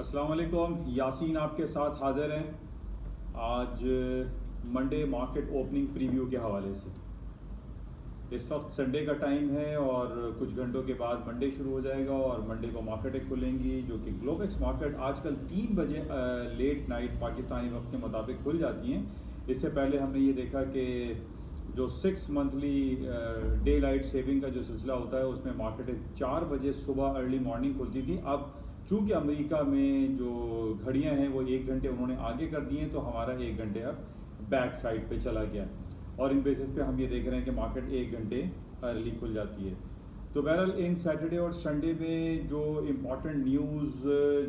अस्सलाम वालेकुम, यासीन आपके साथ हाज़िर हैं आज मंडे मार्केट ओपनिंग प्रीव्यू के हवाले से। इस वक्त संडे का टाइम है और कुछ घंटों के बाद मंडे शुरू हो जाएगा और मंडे को मार्केटें खुलेंगी, जो कि ग्लोबेक्स मार्केट आजकल 3 बजे लेट नाइट पाकिस्तानी वक्त के मुताबिक खुल जाती हैं। इससे पहले हमने ये देखा कि जो 6 मंथली डे लाइट सेविंग का जो सिलसिला होता है उसमें मार्केटें 4 बजे सुबह अर्ली मॉर्निंग खुलती थी। अब चूँकि अमेरिका में जो घड़ियां हैं वो 1 घंटे उन्होंने आगे कर दिए हैं, तो हमारा 1 घंटे अब बैक साइड पे चला गया और इन बेसिस पे हम ये देख रहे हैं कि मार्केट 1 घंटे अर्ली खुल जाती है। तो बहरहाल इन सैटरडे और संडे में जो इम्पॉर्टेंट न्यूज़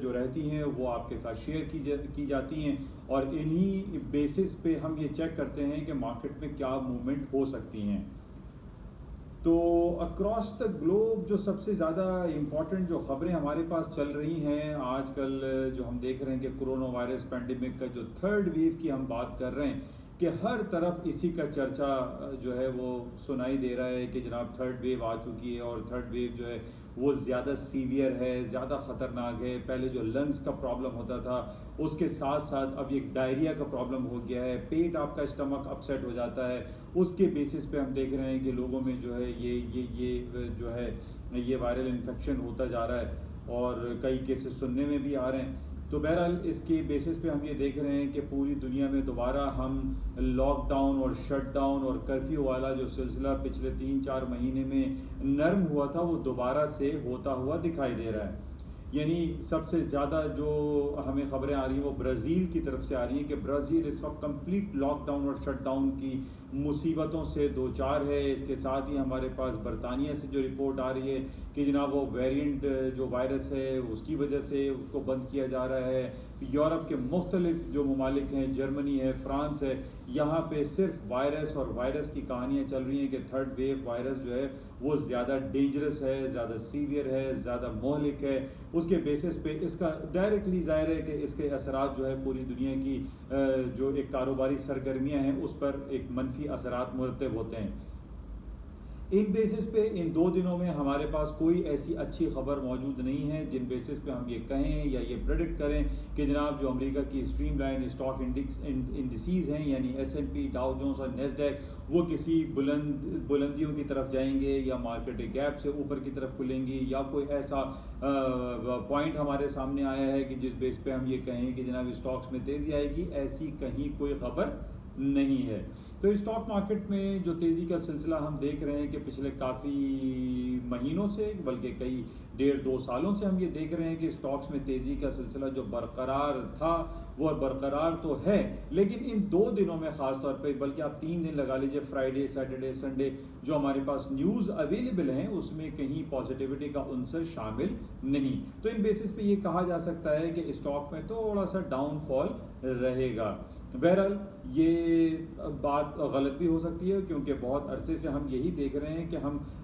जो रहती हैं वो आपके साथ शेयर की जाती हैं और इन्हीं बेसिस पे हम ये चेक करते हैं कि मार्केट में क्या मूवमेंट हो सकती हैं। तो अक्रॉस द ग्लोब जो सबसे ज़्यादा इम्पॉर्टेंट जो ख़बरें हमारे पास चल रही हैं आजकल, जो हम देख रहे हैं कि कोरोना वायरस पैंडेमिक का जो थर्ड वेव की हम बात कर रहे हैं कि हर तरफ इसी का चर्चा जो है वो सुनाई दे रहा है कि जनाब थर्ड वेव आ चुकी है और थर्ड वेव जो है वो ज़्यादा सीवियर है, ज़्यादा ख़तरनाक है। पहले जो लंग्स का प्रॉब्लम होता था उसके साथ साथ अब एक डायरिया का प्रॉब्लम हो गया है, पेट आपका स्टमक अपसेट हो जाता है। उसके बेसिस पे हम देख रहे हैं कि लोगों में जो है ये जो है ये वायरल इन्फेक्शन होता जा रहा है और कई केसेस सुनने में भी आ रहे हैं। तो बहरहाल इसके बेसिस पे हम ये देख रहे हैं कि पूरी दुनिया में दोबारा हम लॉकडाउन और शटडाउन और कर्फ्यू वाला जो सिलसिला पिछले 3-4 महीने में नरम हुआ था वो दोबारा से होता हुआ दिखाई दे रहा है। यानी सबसे ज़्यादा जो हमें ख़बरें आ रही हैं वो ब्राज़ील की तरफ से आ रही हैं कि ब्राज़ील इस वक्त कंप्लीट लॉकडाउन और शटडाउन की मुसीबतों से दो चार है। इसके साथ ही हमारे पास बरतानिया से जो रिपोर्ट आ रही है कि जनाब वो वेरिएंट जो वायरस है उसकी वजह से उसको बंद किया जा रहा है। यूरोप के मुख्तलिफ जो ममालिक हैं, जर्मनी है, फ्रांस है, यहाँ पे सिर्फ वायरस और वायरस की कहानियाँ चल रही हैं कि थर्ड वेव वायरस जो है वो ज़्यादा डेंजरस है, ज़्यादा सीवियर है, ज़्यादा मोहलिक है। उसके बेसिस पे इसका डायरेक्टली ज़ाहिर है कि इसके असरात जो है पूरी दुनिया की जो एक कारोबारी सरगर्मियाँ हैं उस पर एक मनफी असरात मुरतब होते हैं। इन बेसिस पे इन 2 दिनों में हमारे पास कोई ऐसी अच्छी खबर मौजूद नहीं है जिन बेसिस पे हम ये कहें या ये प्रेडिक्ट करें कि जनाब जो अमेरिका की स्ट्रीमलाइन स्टॉक इंडिसेस हैं यानी S&P, डाउ जोन्स और नेस्डैक वो किसी बुलंदियों की तरफ जाएंगे या मार्केट गैप से ऊपर की तरफ खुलेंगी या कोई ऐसा पॉइंट हमारे सामने आया है कि जिस बेस पे हम ये कहें कि जनाब स्टॉक्स में तेज़ी आएगी, ऐसी कहीं कोई ख़बर नहीं है। तो स्टॉक मार्केट में जो तेज़ी का सिलसिला हम देख रहे हैं कि पिछले काफ़ी महीनों से बल्कि कई 1.5-2 सालों से हम ये देख रहे हैं कि स्टॉक्स में तेज़ी का सिलसिला जो बरकरार था वो बरकरार तो है, लेकिन इन 2 दिनों में ख़ास तौर पे बल्कि आप 3 दिन लगा लीजिए, फ्राइडे, सैटरडे, संडे जो हमारे पास न्यूज़ अवेलेबल हैं उसमें कहीं पॉजिटिविटी का उनसर शामिल नहीं। तो इन बेसिस पे ये कहा जा सकता है कि स्टॉक में थोड़ा सा डाउनफॉल रहेगा। बहरहाल ये बात गलत भी हो सकती है क्योंकि बहुत अरसे से हम यही देख रहे हैं कि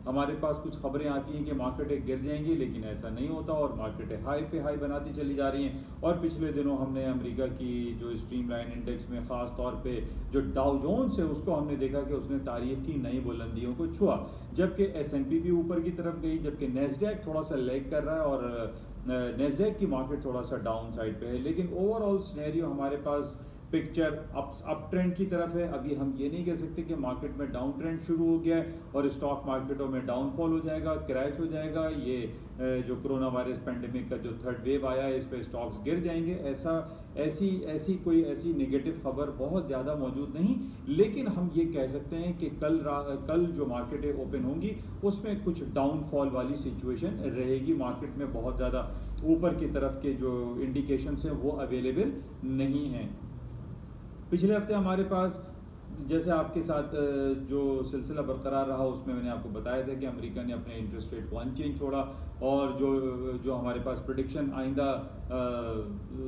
हमारे पास कुछ खबरें आती हैं कि मार्केटें गिर जाएंगी, लेकिन ऐसा नहीं होता और मार्केटें हाई पे हाई बनाती चली जा रही हैं। और पिछले दिनों हमने अमेरिका की जो स्ट्रीमलाइन इंडेक्स में ख़ास तौर पे जो डाउ जोन्स है उसको हमने देखा कि उसने तारीख की नई बुलंदियों को छुआ, जबकि S&P भी ऊपर की तरफ गई, जबकि नेस्डैक थोड़ा सा लैग कर रहा है और नेस्डैक की मार्केट थोड़ा सा डाउन साइड पे है। लेकिन ओवरऑल सिनेरियो हमारे पास पिक्चर अप ट्रेंड की तरफ है। अभी हम ये नहीं कह सकते कि मार्केट में डाउन ट्रेंड शुरू हो गया है और स्टॉक मार्केटों में डाउनफॉल हो जाएगा, क्रैश हो जाएगा। ये जो कोरोना वायरस पैंडेमिक का जो थर्ड वेव आया है इस पर स्टॉक्स गिर जाएंगे, ऐसी कोई ऐसी नेगेटिव खबर बहुत ज़्यादा मौजूद नहीं। लेकिन हम ये कह सकते हैं कि कल जो मार्केटें ओपन होंगी उसमें कुछ डाउनफॉल वाली सिचुएशन रहेगी। मार्केट में बहुत ज़्यादा ऊपर की तरफ के जो इंडिकेशंस हैं वो अवेलेबल नहीं हैं। पिछले हफ्ते हमारे पास जैसे आपके साथ जो सिलसिला बरकरार रहा उसमें मैंने आपको बताया था कि अमेरिका ने अपने इंटरेस्ट रेट को अनचेंज छोड़ा और जो हमारे पास प्रेडिक्शन आइंदा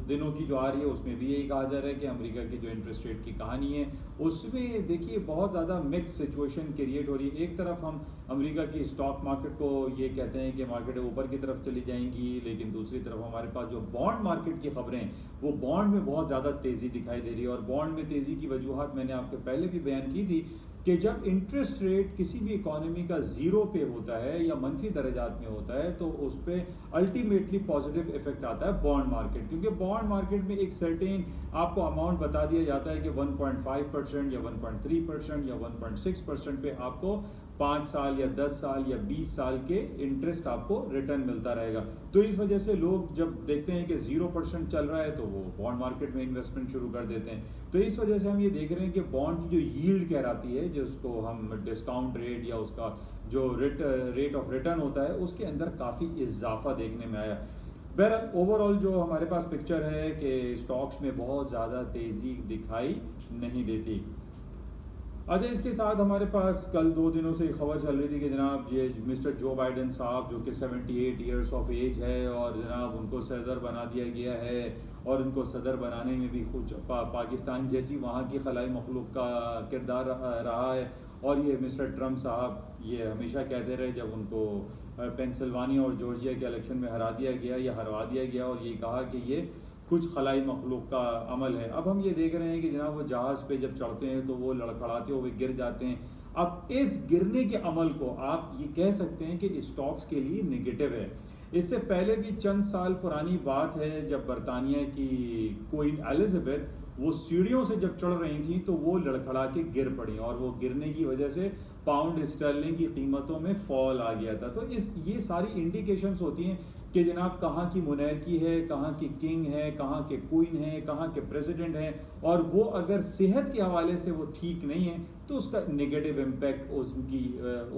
दिनों की जो आ रही है उसमें भी यही कहा जा रहा है कि अमेरिका की जो इंटरेस्ट रेट की कहानी है उसमें देखिए बहुत ज़्यादा मिक्स सिचुएशन क्रिएट हो रही है। एक तरफ हम अमेरिका की स्टॉक मार्केट को ये कहते हैं कि मार्केटें ऊपर की तरफ चली जाएंगी, लेकिन दूसरी तरफ हमारे पास जो बॉन्ड मार्केट की खबरें हैं वो बॉन्ड में बहुत ज़्यादा तेज़ी दिखाई दे रही है। और बॉन्ड में तेज़ी की वजूहत मैंने आपके पहले भी बयान की थी कि जब इंटरेस्ट रेट किसी भी इकोनॉमी का ज़ीरो पे होता है या मनफी दर्जात में होता है तो उस पर अल्टीमेटली पॉजिटिव इफेक्ट आता है बॉन्ड मार्केट, क्योंकि बॉन्ड मार्केट में एक सर्टेन आपको अमाउंट बता दिया जाता है कि 1.5% या 1.3% या 1.6% पे आपको 5 साल या 10 साल या 20 साल के इंटरेस्ट आपको रिटर्न मिलता रहेगा। तो इस वजह से लोग जब देखते हैं कि 0% चल रहा है तो वो बॉन्ड मार्केट में इन्वेस्टमेंट शुरू कर देते हैं। तो इस वजह से हम ये देख रहे हैं कि बॉन्ड की जो यील्ड कहलाती है, जिसको हम डिस्काउंट रेट या उसका जो रेट ऑफ रिटर्न होता है, उसके अंदर काफ़ी इजाफा देखने में आया। बहरहाल ओवरऑल जो हमारे पास पिक्चर है कि स्टॉक्स में बहुत ज़्यादा तेज़ी दिखाई नहीं देती। अच्छा, इसके साथ हमारे पास कल 2 दिनों से खबर चल रही थी कि जनाब ये मिस्टर जो बाइडेन साहब, जो कि 78 ईयर्स ऑफ एज है, और जनाब उनको सदर बना दिया गया है, और उनको सदर बनाने में भी कुछ पाकिस्तान जैसी वहाँ की खलाई मखलूक का किरदार रहा है। और ये मिस्टर ट्रम्प साहब ये हमेशा कहते रहे, जब उनको पेंसिल्वानिया और जॉर्जिया के इलेक्शन में हरवा दिया गया और ये कहा कि ये कुछ खलाई मखलूक का अमल है। अब हम ये देख रहे हैं कि जनाब वो जहाज़ पे जब चढ़ते हैं तो वो लड़खड़ाते हुए गिर जाते हैं। अब इस गिरने के अमल को आप ये कह सकते हैं कि स्टॉक्स के लिए नेगेटिव है। इससे पहले भी चंद साल पुरानी बात है, जब बरतानिया की क्वीन एलिजाबेथ वो सीढ़ियों से जब चढ़ रही थी तो वो लड़खड़ा के गिर पड़ी, और वो गिरने की वजह से पाउंड स्टर्लिंग की कीमतों में फॉल आ गया था। तो ये सारी इंडिकेशंस होती हैं कि जनाब कहाँ की मुनैरकी है, कहाँ की किंग है, कहाँ के क्वीन है, कहाँ के प्रेसिडेंट हैं, और वो अगर सेहत के हवाले से वो ठीक नहीं है तो उसका नेगेटिव इम्पैक्ट उनकी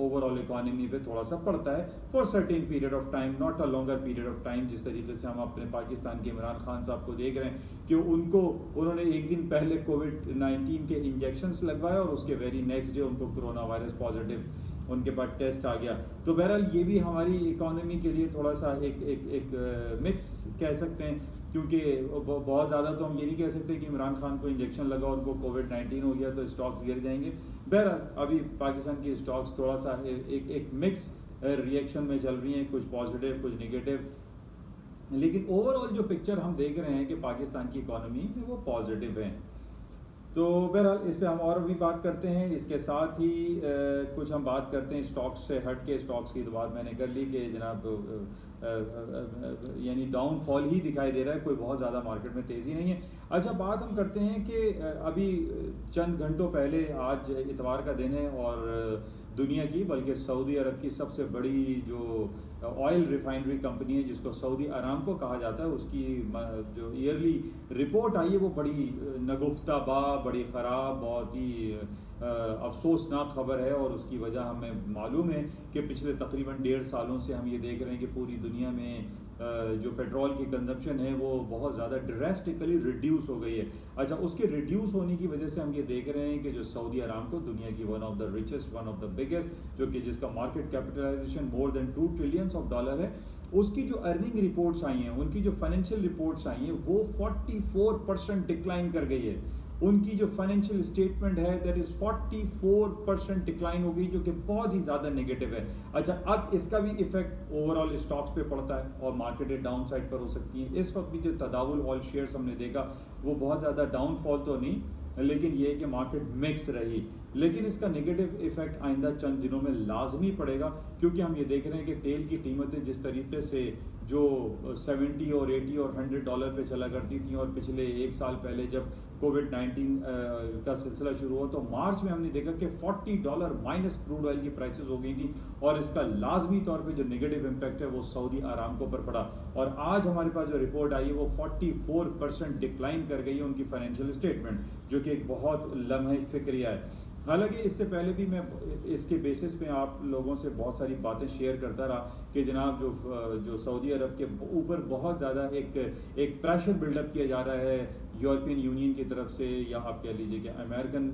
ओवरऑल इकोनॉमी पे थोड़ा सा पड़ता है for certain period of time, not a longer period of time. जिस तरीके से हम अपने पाकिस्तान के इमरान खान साहब को देख रहे हैं कि उन्होंने एक दिन पहले कोविड-19 के इंजेक्शंस लगवाए और उसके वेरी नेक्स्ट डे उनको कोरोना वायरस पॉजिटिव उनके पास टेस्ट आ गया। तो बहरहाल ये भी हमारी इकोनॉमी के लिए थोड़ा सा एक मिक्स कह सकते हैं, क्योंकि बहुत ज़्यादा तो हम ये नहीं कह सकते कि इमरान खान को इंजेक्शन लगा और उनको कोविड-19 हो गया तो स्टॉक्स गिर जाएंगे। बहरहाल अभी पाकिस्तान की स्टॉक्स थोड़ा सा एक मिक्स रिएक्शन में चल रही हैं, कुछ पॉजिटिव कुछ नेगेटिव, लेकिन ओवरऑल जो पिक्चर हम देख रहे हैं कि पाकिस्तान की इकोनॉमी में वो पॉजिटिव है। तो बहरहाल इस पे हम और भी बात करते हैं। इसके साथ ही कुछ हम बात करते हैं स्टॉक्स से हट के। स्टॉक्स की तो बात मैंने कर ली कि जनाब यानी डाउनफॉल ही दिखाई दे रहा है, कोई बहुत ज़्यादा मार्केट में तेज़ी नहीं है। अच्छा, बात हम करते हैं कि अभी चंद घंटों पहले, आज इतवार का दिन है, और दुनिया की बल्कि सऊदी अरब की सबसे बड़ी जो ऑयल रिफाइनरी कंपनी है जिसको सऊदी अरामको कहा जाता है, उसकी जो ईयरली रिपोर्ट आई है वो बड़ी नगुफ्ताबा, बड़ी ख़राब, बहुत ही अफसोसनाक खबर है। और उसकी वजह हमें मालूम है कि पिछले तकरीबन 1.5 सालों से हम ये देख रहे हैं कि पूरी दुनिया में जो पेट्रोल की कंजप्शन है वो बहुत ज़्यादा ड्रास्टिकली रिड्यूस हो गई है। अच्छा, उसके रिड्यूस होने की वजह से हम ये देख रहे हैं कि जो सऊदी अरामको दुनिया की one of the richest, one of the biggest, जो कि जिसका market capitalization more than $2 trillion है, उसकी जो अर्निंग रिपोर्ट्स आई हैं, उनकी जो फाइनेंशियल रिपोर्ट्स आई हैं, वो 44% डिक्लाइन कर गई है। उनकी जो फाइनेंशियल स्टेटमेंट है दैट इज़ 44% डिक्लाइन हो गई, जो कि बहुत ही ज़्यादा नेगेटिव है। अच्छा, अब इसका भी इफेक्ट ओवरऑल स्टॉक्स पे पड़ता है और मार्केटेड डाउन साइड पर हो सकती है। इस वक्त भी जो तदावुल ऑल शेयर्स हमने देखा वो बहुत ज़्यादा डाउनफॉल तो नहीं, लेकिन ये कि मार्केट मिक्स रही। लेकिन इसका नेगेटिव इफेक्ट आइंदा चंद दिनों में लाजमी पड़ेगा, क्योंकि हम ये देख रहे हैं कि तेल की कीमतें जिस तरीके से जो 70 और 80 और $100 पे चला करती थी, और पिछले 1 साल पहले जब कोविड-19 का सिलसिला शुरू हुआ तो मार्च में हमने देखा कि $40 माइनस क्रूड ऑयल की प्राइसेस हो गई थी, और इसका लाजमी तौर पे जो नेगेटिव इम्पैक्ट है वो सऊदी अरामको पर पड़ा। और आज हमारे पास जो रिपोर्ट आई है वो 44% डिक्लाइन कर गई है उनकी फाइनेंशियल स्टेटमेंट, जो कि एक बहुत लम्हे फिक्रिया है। हालांकि इससे पहले भी मैं इसके बेसिस पे आप लोगों से बहुत सारी बातें शेयर करता रहा कि जनाब जो सऊदी अरब के ऊपर बहुत ज़्यादा एक प्रेशर बिल्डअप किया जा रहा है यूरोपियन यूनियन की तरफ से, या आप कह लीजिए कि अमेरिकन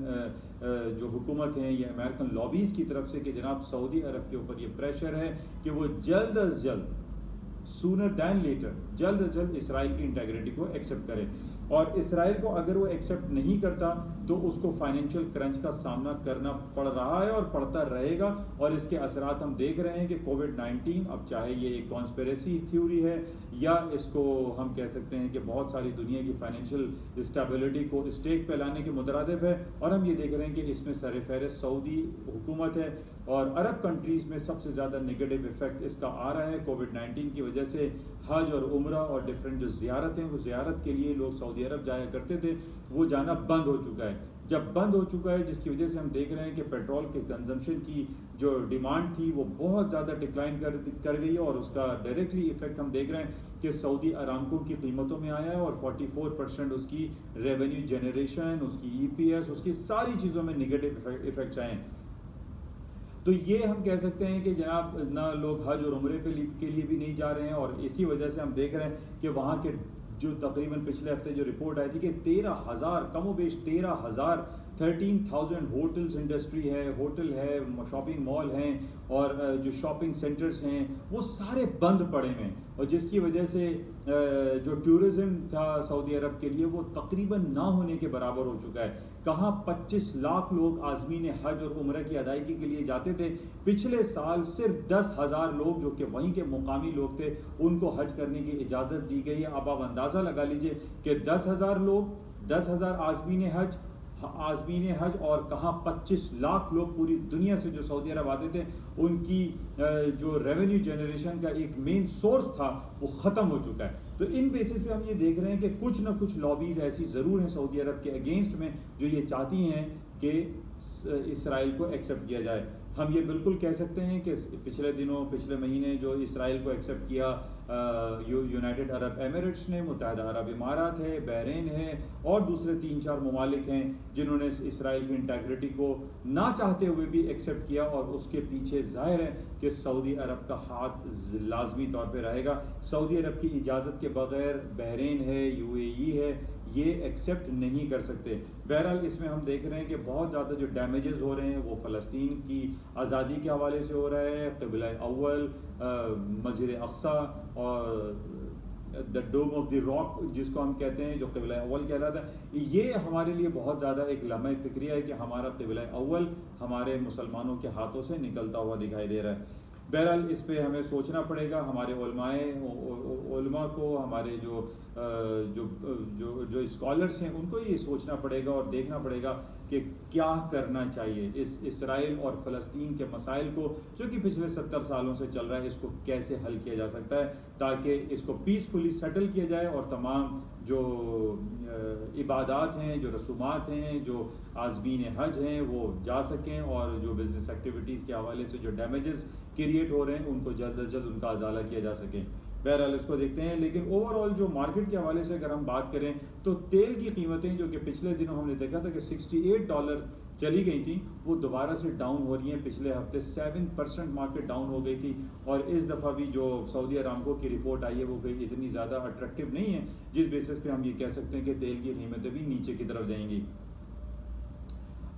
जो हुकूमत हैं या अमेरिकन लॉबीज़ की तरफ से, कि जनाब सऊदी अरब के ऊपर ये प्रेशर है कि वो जल्द अज जल्द सूनर दैन लेटर जल्द अज जल्द इसराइल की इंटेग्रिटी को एक्सेप्ट करे। और इसराइल को अगर वो एक्सेप्ट नहीं करता तो उसको फाइनेंशियल क्रंच का सामना करना पड़ रहा है और पड़ता रहेगा। और इसके असरात हम देख रहे हैं कि कोविड-19, अब चाहे ये एक कॉन्स्पिरेसी थ्योरी है या इसको हम कह सकते हैं कि बहुत सारी दुनिया की फाइनेंशियल स्टेबिलिटी को स्टेक पे लाने के मुतरादिफ है। और हम ये देख रहे हैं कि इसमें सरफहरिस्त सऊदी हुकूमत है और अरब कंट्रीज़ में सबसे ज़्यादा नेगेटिव इफेक्ट इसका आ रहा है कोविड-19 की वजह से। हज और उम्रा और डिफरेंट जो ज़ियारत हैं, वो ज़ियारत के लिए लोग सऊदी अरब जाया करते थे, वो जाना बंद हो चुका है। जब बंद हो चुका है, जिसकी वजह से हम देख रहे हैं कि पेट्रोल के कंजम्पशन की जो डिमांड थी वो बहुत ज़्यादा डिक्लाइन कर गई है। और उसका डायरेक्टली इफेक्ट हम देख रहे हैं कि सऊदी अरामको की कीमतों में आया है और 44% उसकी रेवेन्यू जनरेशन, उसकी EPS, उसकी सारी चीज़ों में नेगेटिव इफेक्ट्स आए हैं। तो ये हम कह सकते हैं कि जनाब ना लोग हज और उम्रे के लिए भी नहीं जा रहे हैं। और इसी वजह से हम देख रहे हैं कि वहाँ के जो तकरीबन पिछले हफ्ते जो रिपोर्ट आई थी कि 13,000 कमोबेश 13,000 होटल्स इंडस्ट्री है, होटल है, शॉपिंग मॉल हैं और जो शॉपिंग सेंटर्स हैं वो सारे बंद पड़े हैं। और जिसकी वजह से जो टूरिज़्म था सऊदी अरब के लिए वो तकरीबन ना होने के बराबर हो चुका है। कहाँ 25 लाख लोग आज़मीन हज और उम्र की अदायगी के लिए जाते थे, पिछले साल सिर्फ 10,000 लोग जो कि वहीं के मुकामी लोग थे उनको हज करने की इजाज़त दी गई है। अब आप अंदाज़ा लगा लीजिए कि 10,000 लोग, 10,000 आज़मीन हज और कहाँ 25 लाख लोग पूरी दुनिया से जो सऊदी अरब आते थे, उनकी जो रेवेन्यू जनरेशन का एक मेन सोर्स था वो ख़त्म हो चुका है। तो इन बेसिस पे हम ये देख रहे हैं कि कुछ ना कुछ लॉबीज़ ऐसी ज़रूर हैं सऊदी अरब के अगेंस्ट में जो ये चाहती हैं कि इसराइल को एक्सेप्ट किया जाए। हम ये बिल्कुल कह सकते हैं कि पिछले महीने जो इसराइल को एक्सेप्ट किया यूनाइटेड अरब एमिरेट्स ने, मुत्तहिदा अरब इमारात है, बहरीन है और दूसरे 3-4 ममालिक हैं जिन्होंने इसराइल की इंटेग्रिटी को ना चाहते हुए भी एक्सेप्ट किया। और उसके पीछे जाहिर है कि सऊदी अरब का हाथ लाजमी तौर पे रहेगा। सऊदी अरब की इजाज़त के बगैर बहरीन है, UAE है, ये एक्सेप्ट नहीं कर सकते। बहरहाल इसमें हम देख रहे हैं कि बहुत ज़्यादा जो डैमेजेस हो रहे हैं वो फ़लस्तीन की आज़ादी के हवाले से हो रहा है। क़िबला अव्वल, मस्जिद अक़सा और the Dome of the Rock जिसको हम कहते हैं, जो क़िबला अव्वल कहलाता है, ये हमारे लिए बहुत ज़्यादा एक लम्हा फ़िक्रिया है कि हमारा क़िबला अव्वल हमारे मुसलमानों के हाथों से निकलता हुआ दिखाई दे रहा है। बहरहाल इस पे हमें सोचना पड़ेगा, हमारे उलमा को, हमारे जो स्कॉलर्स हैं उनको ये सोचना पड़ेगा और देखना पड़ेगा कि क्या करना चाहिए इस इसराइल और फ़लस्तीन के मसाइल को जो कि पिछले 70 सालों से चल रहा है, इसको कैसे हल किया जा सकता है ताकि इसको पीसफुली सेटल किया जाए और तमाम जो इबादात हैं, जो रसूमात हैं, जो आज़मीन हज हैं वो जा सकें और जो बिज़नेस एक्टिविटीज़ के हवाले से जो डैमेजेस क्रिएट हो रहे हैं उनको जल्द अज जल्द उनका अजाला किया जा सके। बहरहाल इसको देखते हैं। लेकिन ओवरऑल जो मार्केट के हवाले से अगर हम बात करें तो तेल की कीमतें जो कि पिछले दिनों हमने देखा था कि $68 चली गई थी, वो दोबारा से डाउन हो रही हैं। पिछले हफ्ते 7% मार्केट डाउन हो गई थी और इस दफ़ा भी जो सऊदी अरामको की रिपोर्ट आई है वो कोई इतनी ज़्यादा अट्रैक्टिव नहीं है, जिस बेसिस पे हम ये कह सकते हैं कि तेल की कीमतें भी नीचे की तरफ जाएंगी।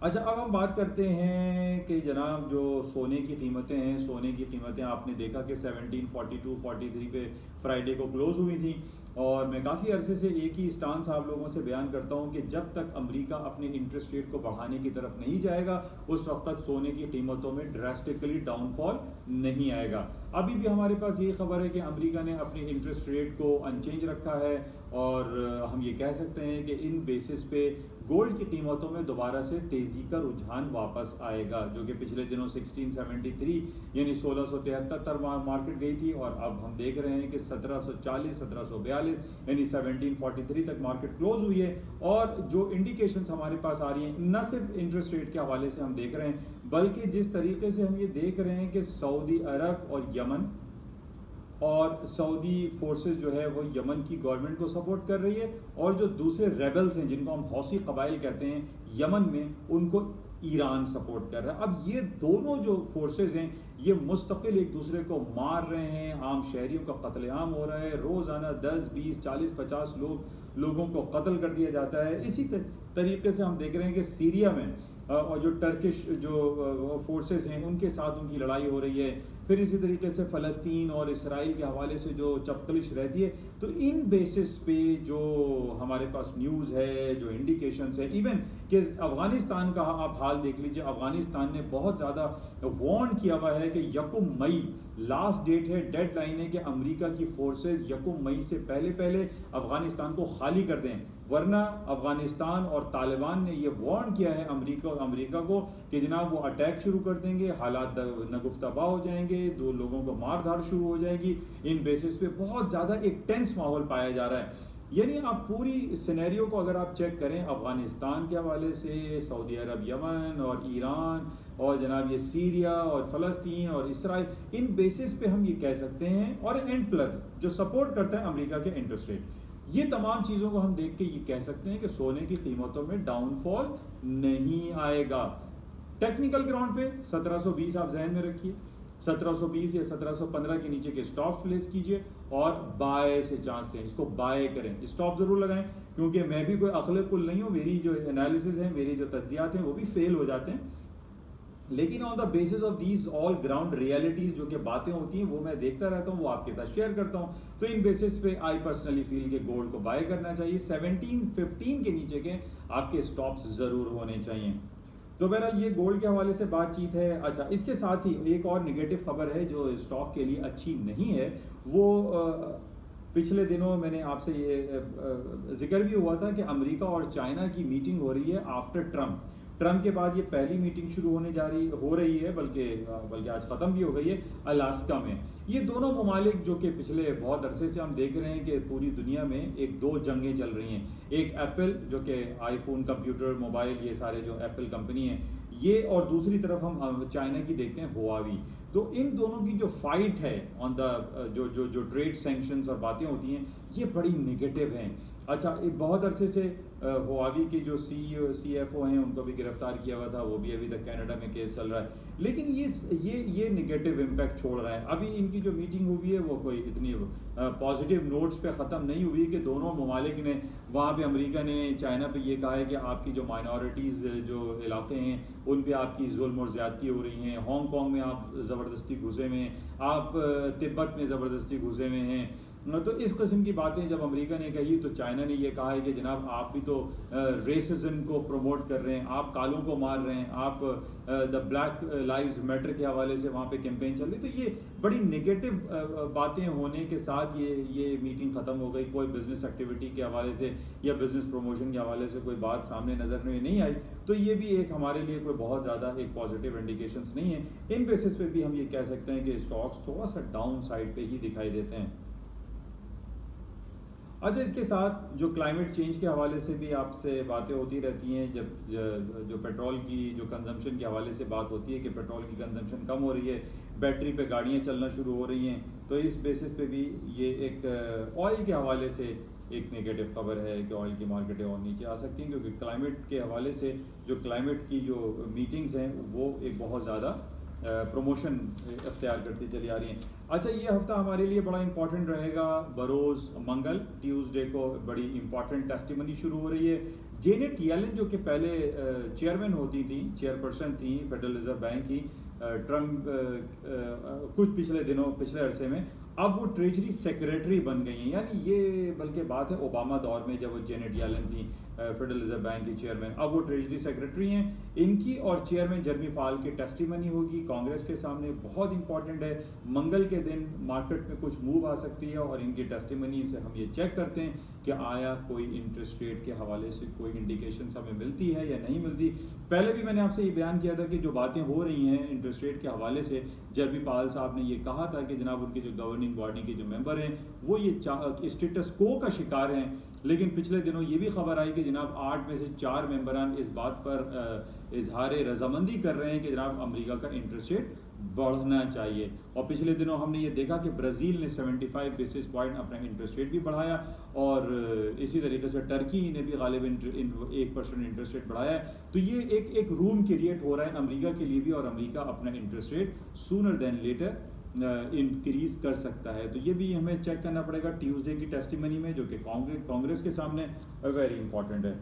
अच्छा, अब हम बात करते हैं कि जनाब जो सोने की कीमतें हैं, सोने की कीमतें आपने देखा कि 1742-43 पे फ्राइडे को क्लोज़ हुई थी। और मैं काफ़ी अरसे से एक ही स्टांस आप लोगों से बयान करता हूं कि जब तक अमेरिका अपने इंटरेस्ट रेट को बढ़ाने की तरफ नहीं जाएगा उस वक्त तक सोने की कीमतों में ड्रास्टिकली डाउनफॉल नहीं आएगा। अभी भी हमारे पास ये खबर है कि अमेरिका ने अपनी इंटरेस्ट रेट को अनचेंज रखा है और हम ये कह सकते हैं कि इन बेसिस पे गोल्ड की कीमतों में दोबारा से तेज़ी का रुझान वापस आएगा, जो कि पिछले दिनों 1673 यानी 1673 तक मार्केट गई थी और अब हम देख रहे हैं कि 1740, 1742 यानी 1743 तक मार्केट क्लोज हुई है। और जो इंडिकेशंस हमारे पास आ रही हैं, न सिर्फ इंटरेस्ट रेट के हवाले से हम देख रहे हैं बल्कि जिस तरीके से हम ये देख रहे हैं कि सऊदी अरब और यमन और सऊदी फोर्सेस जो है वो यमन की गवर्नमेंट को सपोर्ट कर रही है और जो दूसरे रेबल्स हैं जिनको हम हौसी कबाइल कहते हैं यमन में, उनको ईरान सपोर्ट कर रहा है। अब ये दोनों जो फोर्सेस हैं ये मुस्तकिल एक दूसरे को मार रहे हैं, आम शहरियों का कत्लेआम हो रहा है, रोज़ाना 10, 20, 40, 50 लोगों को कत्ल कर दिया जाता है। इसी तरीके से हम देख रहे हैं कि सीरिया में और जो टर्किश जो फोर्सेस हैं उनके साथ उनकी लड़ाई हो रही है। फिर इसी तरीके से फ़लस्तीन और इसराइल के हवाले से जो चपकलिश रहती है, तो इन बेसिस पे जो हमारे पास न्यूज़ है, जो इंडिकेशंस है, इवन कि अफ़गानिस्तान का आप हाल देख लीजिए, अफ़गानिस्तान ने बहुत ज़्यादा वार्न किया हुआ है कि 1 मई लास्ट डेट है, डेड लाइन है कि अमेरिका की फोर्सेस 1 मई से पहले पहले अफ़गानिस्तान को खाली कर दें, वरना अफ़गानिस्तान और तालिबान ने ये वार्न किया है अमेरिका को कि जनाब वो अटैक शुरू कर देंगे, हालात नगुफ्तबा हो जाएंगे, 2 लोगों को मार धाड़ शुरू हो जाएगी। इन बेसिस पे बहुत ज़्यादा एक टेंस माहौल पाया जा रहा है। यानी आप पूरी सिनेरियो को अगर आप चेक करें अफ़गानिस्तान के हवाले से, सऊदी अरब, यमन और ईरान और जनाब ये सीरिया और फ़लस्तीन और इसराइल, इन बेसिस पे हम ये कह सकते हैं, और एंड प्लस जो सपोर्ट करता है अमेरिका के इंटरेस्ट रेट, ये तमाम चीज़ों को हम देख के ये कह सकते हैं कि सोने की कीमतों में डाउनफॉल नहीं आएगा। टेक्निकल ग्राउंड पे 1720 आप जहन में रखिए, 1720 या 1715 के नीचे के स्टॉप प्लेस कीजिए और बाय से चांस लें, इसको बाय करें, स्टॉप ज़रूर लगाएं, क्योंकि मैं भी कोई अक्ल कुल नहीं हूँ, मेरी जो एनालिसिस है, मेरी जो तज्जियात हैं वो भी फेल हो जाते हैं, लेकिन on the basis of these all ground realities जो कि बातें होती हैं वो मैं देखता रहता हूँ, वो आपके साथ शेयर करता हूँ। तो इन बेसिस पे आई पर्सनली फील के गोल्ड को बाय करना चाहिए, 1715 के नीचे के आपके स्टॉप्स ज़रूर होने चाहिए। तो बहरहाल ये गोल्ड के हवाले से बातचीत है। अच्छा, इसके साथ ही एक और निगेटिव खबर है जो स्टॉक के लिए अच्छी नहीं है, वो पिछले दिनों मैंने आपसे ये जिक्र भी हुआ था कि अमेरिका और चाइना की मीटिंग हो रही है आफ्टर ट्रम्प के बाद ये पहली मीटिंग शुरू हो रही है, बल्कि आज ख़त्म भी हो गई है अलास्का में। ये दोनों ममालिक जो कि पिछले बहुत अरसे से हम देख रहे हैं कि पूरी दुनिया में एक दो जंगें चल रही हैं, एक एप्पल जो कि आईफोन, कंप्यूटर, मोबाइल, ये सारे जो एप्पल कंपनी है ये, और दूसरी तरफ हम चाइना की देखते हैं हुआवी। तो इन दोनों की जो फाइट है ऑन द जो ट्रेड सैंक्शंस और बातें होती हैं ये बड़ी नेगेटिव हैं। अच्छा, एक बहुत अरसे से हुआवी के जो CFO हैं उनको भी गिरफ्तार किया हुआ था, वो भी अभी तक कनाडा में केस चल रहा है, लेकिन ये नेगेटिव इम्पैक्ट छोड़ रहा है। अभी इनकी जो मीटिंग हुई है वो कोई इतनी पॉजिटिव नोट्स पे ख़त्म नहीं हुई कि दोनों ममालिक ने, वहाँ पे अमेरिका ने चाइना पे ये कहा है कि आपकी जो माइनॉरिटीज़ जो इलाके हैं उन पे आपकी जुल्म और ज़्यादती हो रही हैं, हांगकॉन्ग में आप ज़बरदस्ती घुसे में, आप तिब्बत में ज़बरदस्ती घुसे में हैं। तो इस किस्म की बातें जब अमेरिका ने कही तो चाइना ने ये कहा है कि जनाब आप भी तो रेसिज्म को प्रमोट कर रहे हैं, आप कालों को मार रहे हैं, आप द ब्लैक लाइव्स मैटर के हवाले से वहाँ पे कैंपेन चल रही। तो ये बड़ी नेगेटिव बातें होने के साथ ये मीटिंग ख़त्म हो गई। कोई बिजनेस एक्टिविटी के हवाले से या बिजनेस प्रमोशन के हवाले से कोई बात सामने नज़र में नहीं आई, तो ये भी एक हमारे लिए कोई बहुत ज़्यादा एक पॉजिटिव इंडिकेशंस नहीं है। इन बेसिस पे भी हम ये कह सकते हैं कि स्टॉक्स थोड़ा सा डाउन साइड पे ही दिखाई देते हैं। अच्छा, इसके साथ जो क्लाइमेट चेंज के हवाले से भी आपसे बातें होती रहती हैं, जब जो पेट्रोल की जो कंजम्पशन के हवाले से बात होती है कि पेट्रोल की कंजम्पशन कम हो रही है, बैटरी पे गाड़ियाँ चलना शुरू हो रही हैं, तो इस बेसिस पे भी ये एक ऑयल के हवाले से एक नेगेटिव खबर है कि ऑयल की मार्केटें और नीचे आ सकती हैं, क्योंकि क्लाइमेट के हवाले से जो क्लाइमेट की जो मीटिंग्स हैं वो एक बहुत ज़्यादा प्रमोशन अख्तियार करती चली आ रही हैं। अच्छा, ये हफ्ता हमारे लिए बड़ा इंपॉर्टेंट रहेगा, बरोज़ मंगल, ट्यूसडे को बड़ी इंपॉर्टेंट टेस्टिमनी शुरू हो रही है। जेनेट येलन जो कि पहले चेयरपर्सन थी फेडरल रिजर्व बैंक की, ट्रम्प कुछ पिछले अरसे में अब वो ट्रेजरी सेक्रेटरी बन गई हैं। यानी ये बल्कि बात है ओबामा दौर में जब वो जेनेट येलन थी फेडरल रिजर्व बैंक की चेयरमैन, अब वो ट्रेजरी सेक्रेटरी हैं। इनकी और चेयरमैन जर्मी पाल की टेस्टिमनी होगी कांग्रेस के सामने, बहुत इंपॉर्टेंट है। मंगल के दिन मार्केट में कुछ मूव आ सकती है और इनकी टेस्टिमनी से हम ये चेक करते हैं कि आया कोई इंटरेस्ट रेट के हवाले से कोई इंडिकेशन हमें मिलती है या नहीं मिलती। पहले भी मैंने आपसे ये बयान किया था कि जो बातें हो रही हैं इंटरेस्ट रेट के हवाले से, जर्मी पाल साहब ने ये कहा था कि जनाब उनके जो गवर्निंग बॉडी के जो मेंबर हैं वो ये स्टेटस को का शिकार हैं, लेकिन पिछले दिनों ये भी खबर आई कि जनाब 8 में से 4 मेंबरान इस बात पर इजहार रजामंदी कर रहे हैं कि जनाब अमेरिका का इंटरेस्ट रेट बढ़ना चाहिए। और पिछले दिनों हमने ये देखा कि ब्राज़ील ने 75 बेसिस पॉइंट अपना इंटरेस्ट रेट भी बढ़ाया, और इसी तरीके से टर्की ने भी गालिबन 1% इंटरेस्ट रेट बढ़ाया है। तो ये एक रूम क्रिएट हो रहा है अमेरिका के लिए भी, और अमेरिका अपना interest rate sooner than later increase कर सकता है। तो ये भी हमें चेक करना पड़ेगा ट्यूसडे की टेस्टिमनी में, जो कि कांग्रेस के सामने वेरी इंपॉर्टेंट है।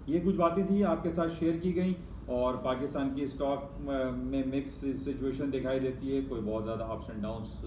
ये कुछ बातें थी आपके साथ शेयर की गई। और पाकिस्तान की स्टॉक में मिक्स सिचुएशन दिखाई देती है, कोई बहुत ज़्यादा अप्स एंड डाउन्स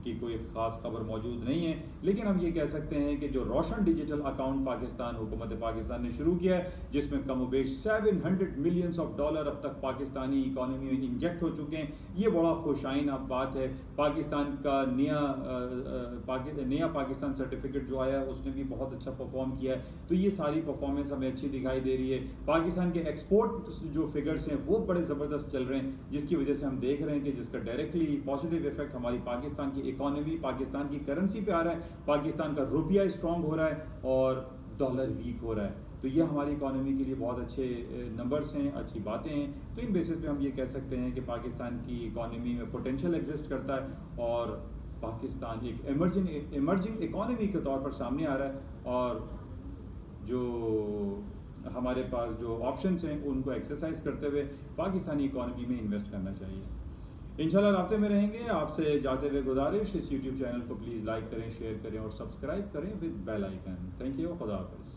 की कोई ख़ास खबर मौजूद नहीं है। लेकिन हम ये कह सकते हैं कि जो रोशन डिजिटल अकाउंट पाकिस्तान हुकूमत पाकिस्तान ने शुरू किया है, जिसमें कमोबेश $700 मिलियन अब तक पाकिस्तानी इकॉनमी में इंजेक्ट हो चुके हैं, ये बड़ा खुशाइन अब बात है। पाकिस्तान का नया पाकिस्तान सर्टिफिकेट जो आया है उसने भी बहुत अच्छा परफॉर्म किया है, तो ये सारी परफॉर्मेंस हमें अच्छी दिखाई दे रही है। पाकिस्तान के एक्सपोर्ट जो फिगर्स हैं वो बड़े ज़बरदस्त चल रहे हैं, जिसकी वजह से हम देख रहे हैं कि जिसका डायरेक्टली पॉजिटिव इफेक्ट हमारी पाकिस्तान की इकॉनमी, पाकिस्तान की करेंसी पे आ रहा है। पाकिस्तान का रुपया स्ट्रॉन्ग हो रहा है और डॉलर वीक हो रहा है, तो ये हमारी इकॉनमी के लिए बहुत अच्छे नंबर्स हैं, अच्छी बातें हैं। तो इन बेसिस पे हम ये कह सकते हैं कि पाकिस्तान की इकॉनमी में पोटेंशियल एग्जिस्ट करता है और पाकिस्तान एक इमर्जिंग इकॉनमी के तौर पर सामने आ रहा है, और जो हमारे पास जो ऑप्शंस हैं उनको एक्सरसाइज करते हुए पाकिस्तानी इकॉनमी में इन्वेस्ट करना चाहिए। इंशाल्लाह राब्ते में रहेंगे। आपसे जाते हुए गुजारिश, इस यूट्यूब चैनल को प्लीज़ लाइक करें, शेयर करें और सब्सक्राइब करें with bell icon. Thank you, खुदा हाफिज़।